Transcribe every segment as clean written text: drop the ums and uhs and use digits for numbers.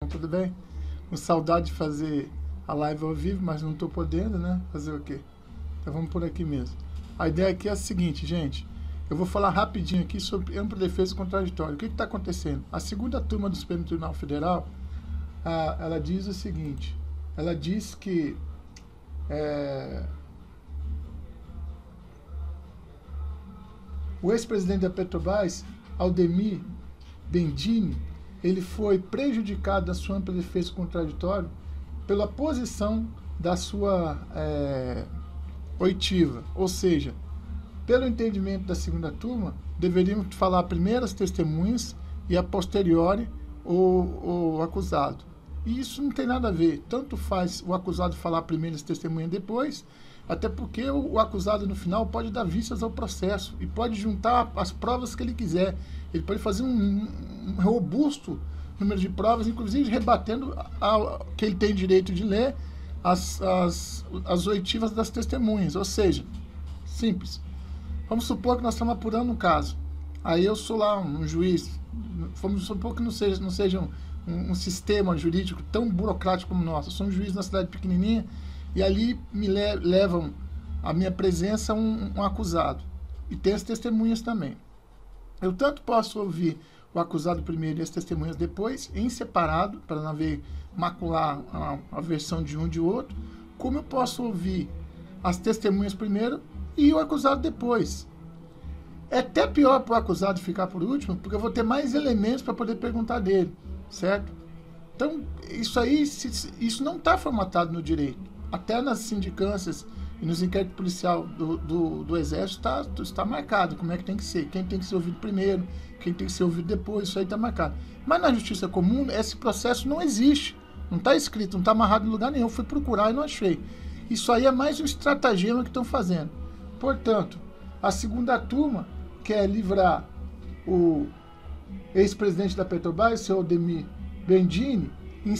Tudo bem? Com saudade de fazer a live ao vivo, mas não estou podendo, né? Fazer o quê? Então vamos por aqui mesmo. A ideia aqui é a seguinte, gente. Eu vou falar rapidinho aqui sobre ampla defesa contraditória. O que está acontecendo? A segunda turma do Supremo Tribunal Federal, ela diz o seguinte. Ela diz que o ex-presidente da Petrobras, Aldemir Bendini, ele foi prejudicado da sua ampla defesa contraditória pela posição da sua oitiva. Ou seja, pelo entendimento da segunda turma, deveriam falar primeiro as testemunhas e a posteriori o acusado. E isso não tem nada a ver. Tanto faz o acusado falar primeiro as testemunhas depois, até porque o acusado no final pode dar vistas ao processo e pode juntar as provas que ele quiser. Ele pode fazer um robusto número de provas, inclusive rebatendo que ele tem direito de ler as oitivas das testemunhas. Ou seja, simples. Vamos supor que nós estamos apurando um caso. Aí eu sou lá um juiz. Vamos supor que não seja um sistema jurídico tão burocrático como o nosso. Eu sou um juiz na cidade pequenininha e ali me levam a minha presença um acusado. E tem as testemunhas também. Eu tanto posso ouvir o acusado primeiro e as testemunhas depois, em separado, para não haver macular a versão de um de outro, como eu posso ouvir as testemunhas primeiro e o acusado depois. É até pior para o acusado ficar por último, porque eu vou ter mais elementos para poder perguntar dele, certo? Então, isso não está formatado no direito. Até nas sindicâncias e nos inquéritos policiais do Exército está marcado como é que tem que ser. Quem tem que ser ouvido primeiro, quem tem que ser ouvido depois, isso aí está marcado. Mas na justiça comum, esse processo não existe. Não está escrito, não está amarrado em lugar nenhum. Eu fui procurar e não achei. Isso aí é mais um estratagema que estão fazendo. Portanto, a segunda turma quer livrar o ex-presidente da Petrobras, o seu Aldemir Bendini, em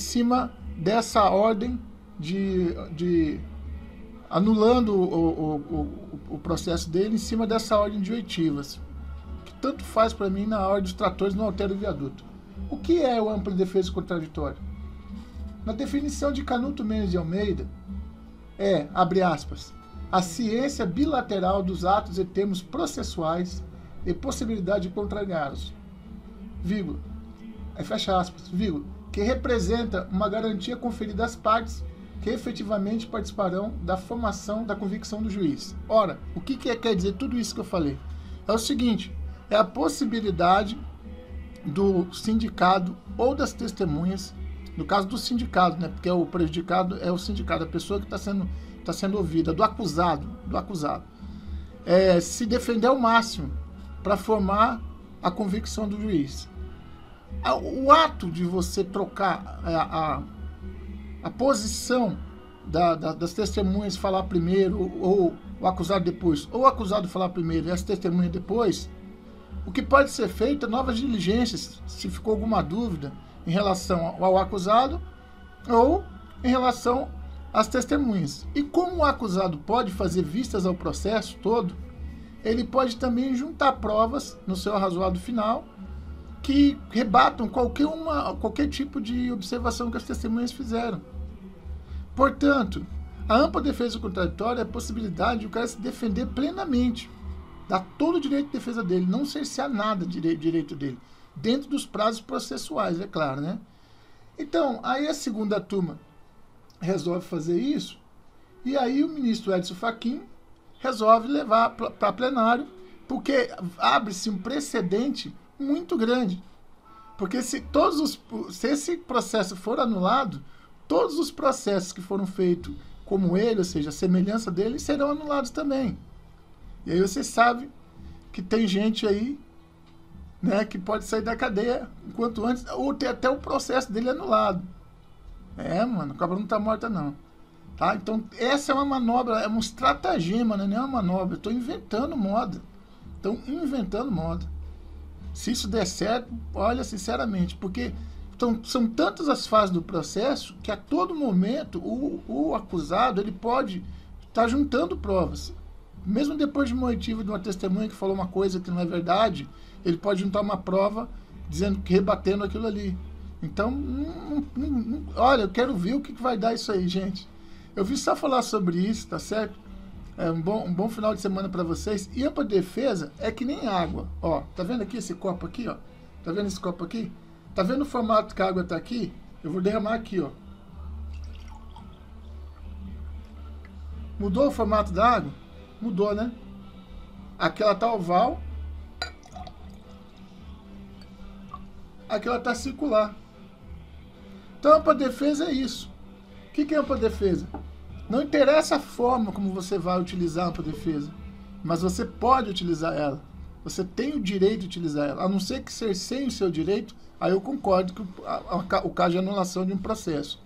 dessa ordem de anulando o processo dele em cima dessa ordem de oitivas, que tanto faz para mim na ordem dos tratores não altera o viaduto. O que é o ampla defesa contraditória? Na definição de Canuto Mendes de Almeida, abre aspas, a ciência bilateral dos atos e termos processuais e possibilidade de contrariá-los, vírgula, fecha aspas, vírgula, que representa uma garantia conferida às partes que efetivamente participarão da formação da convicção do juiz. Ora, o que quer dizer tudo isso que eu falei? É o seguinte, é a possibilidade do sindicado ou das testemunhas, no caso do sindicado, né, porque o prejudicado é o sindicado, a pessoa que está sendo ouvida, do acusado, se defender ao máximo para formar a convicção do juiz. O ato de você trocar a posição das testemunhas falar primeiro ou o acusado depois, ou o acusado falar primeiro e as testemunhas depois, o que pode ser feito é novas diligências, se ficou alguma dúvida em relação ao acusado ou em relação às testemunhas. E como o acusado pode fazer vistas ao processo todo, ele pode também juntar provas no seu arrazoado final que rebatam qualquer tipo de observação que as testemunhas fizeram. Portanto, a ampla defesa contraditória é a possibilidade de o cara se defender plenamente, dar todo o direito de defesa dele, não cercear nada de direito dele, dentro dos prazos processuais, é claro, né? Então, aí a segunda turma resolve fazer isso, e aí o ministro Edson Fachin resolve levar para plenário, porque abre-se um precedente muito grande. Porque se esse processo for anulado, todos os processos que foram feitos como ele, ou seja, a semelhança dele, serão anulados também. E aí você sabe que tem gente aí, né, que pode sair da cadeia enquanto antes, ou ter até o processo dele anulado. Mano, a cobra não tá morta não. Tá? Então, essa é uma manobra, é um estratagema, né? Não é uma manobra. Eu estou inventando moda. Estão inventando moda. Se isso der certo, olha, sinceramente, porque são tantas as fases do processo que a todo momento o acusado ele pode estar juntando provas. Mesmo depois de uma oitiva de uma testemunha que falou uma coisa que não é verdade, ele pode juntar uma prova dizendo que rebatendo aquilo ali. Então, olha, eu quero ver o que vai dar isso aí, gente. Eu vi só falar sobre isso, tá certo? É um bom final de semana para vocês. E ampla defesa é que nem água. Ó, tá vendo aqui esse copo aqui, ó? Tá vendo esse copo aqui? Tá vendo o formato que a água tá aqui? Eu vou derramar aqui, ó. Mudou o formato da água? Mudou, né? Aqui ela tá oval. Aqui ela tá circular. Então, ampla defesa é isso. O que é ampla defesa? Não interessa a forma como você vai utilizar a ampla defesa, mas você pode utilizar ela. Você tem o direito de utilizar ela. A não ser que cerceie o seu direito, aí eu concordo que o caso de anulação de um processo.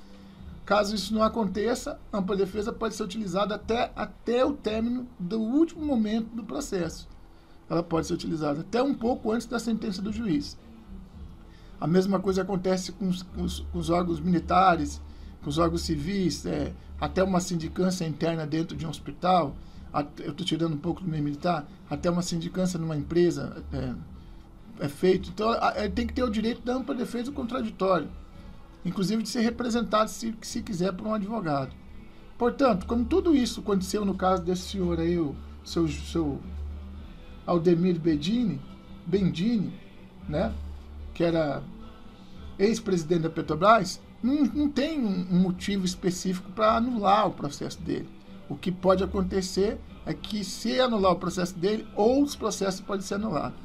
Caso isso não aconteça, a ampla defesa pode ser utilizada até o término do último momento do processo. Ela pode ser utilizada até um pouco antes da sentença do juiz. A mesma coisa acontece com os órgãos militares, com os órgãos civis, até uma sindicância interna dentro de um hospital. Eu estou tirando um pouco do meio militar, até uma sindicância numa empresa é feito. Então, tem que ter o direito da ampla defesa do contraditório, inclusive de ser representado, se quiser, por um advogado. Portanto, como tudo isso aconteceu no caso desse senhor aí, o seu Aldemir Bendini, né, que era ex-presidente da Petrobras, não tem um motivo específico para anular o processo dele. O que pode acontecer é que, se anular o processo dele, outros processos podem ser anulados.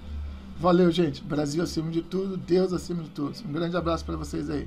Valeu, gente. Brasil acima de tudo, Deus acima de todos. Um grande abraço para vocês aí.